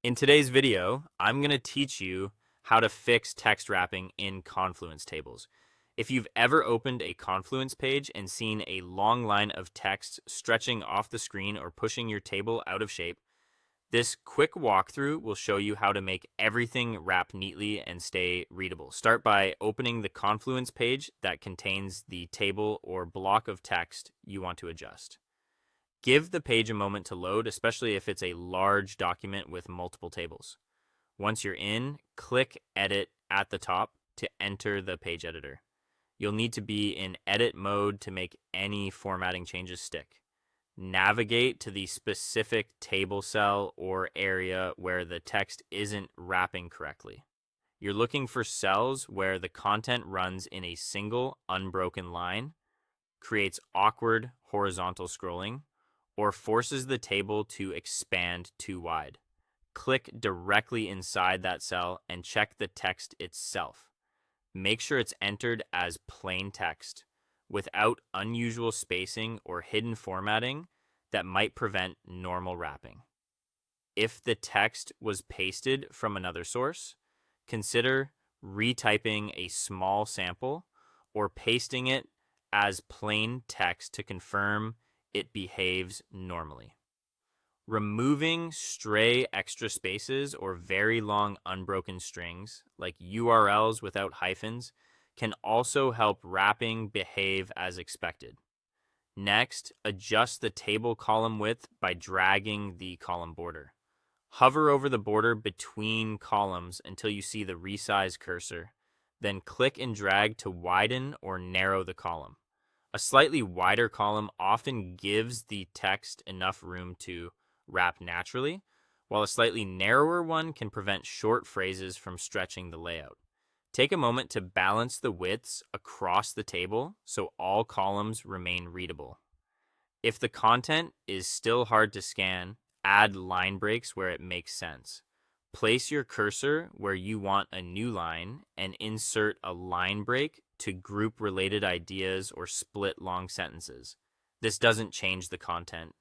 In today's video, I'm going to teach you how to fix text wrapping in Confluence tables. If you've ever opened a Confluence page and seen a long line of text stretching off the screen or pushing your table out of shape, this quick walkthrough will show you how to make everything wrap neatly and stay readable. Start by opening the Confluence page that contains the table or block of text you want to adjust. Give the page a moment to load, especially if it's a large document with multiple tables. Once you're in, click Edit at the top to enter the page editor. You'll need to be in edit mode to make any formatting changes stick. Navigate to the specific table cell or area where the text isn't wrapping correctly. You're looking for cells where the content runs in a single unbroken line, creates awkward horizontal scrolling, or forces the table to expand too wide. Click directly inside that cell and check the text itself. Make sure it's entered as plain text without unusual spacing or hidden formatting that might prevent normal wrapping. If the text was pasted from another source, consider retyping a small sample or pasting it as plain text to confirm it behaves normally. Removing stray extra spaces or very long unbroken strings, like URLs without hyphens, can also help wrapping behave as expected. Next, adjust the table column width by dragging the column border. Hover over the border between columns until you see the resize cursor, then click and drag to widen or narrow the column. A slightly wider column often gives the text enough room to wrap naturally, while a slightly narrower one can prevent short phrases from stretching the layout. Take a moment to balance the widths across the table so all columns remain readable. If the content is still hard to scan, add line breaks where it makes sense. Place your cursor where you want a new line and insert a line break to group related ideas or split long sentences. This doesn't change the content,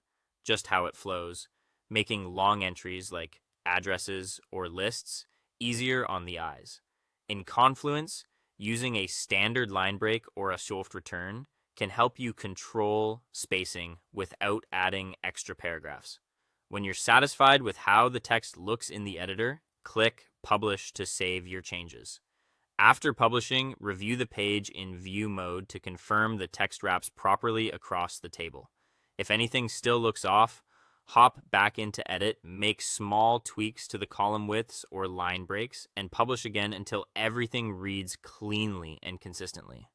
just how it flows, making long entries like addresses or lists easier on the eyes. In Confluence, using a standard line break or a shift return can help you control spacing without adding extra paragraphs. When you're satisfied with how the text looks in the editor, click Publish to save your changes. After publishing, review the page in view mode to confirm the text wraps properly across the table. If anything still looks off, hop back into Edit, make small tweaks to the column widths or line breaks, and publish again until everything reads cleanly and consistently.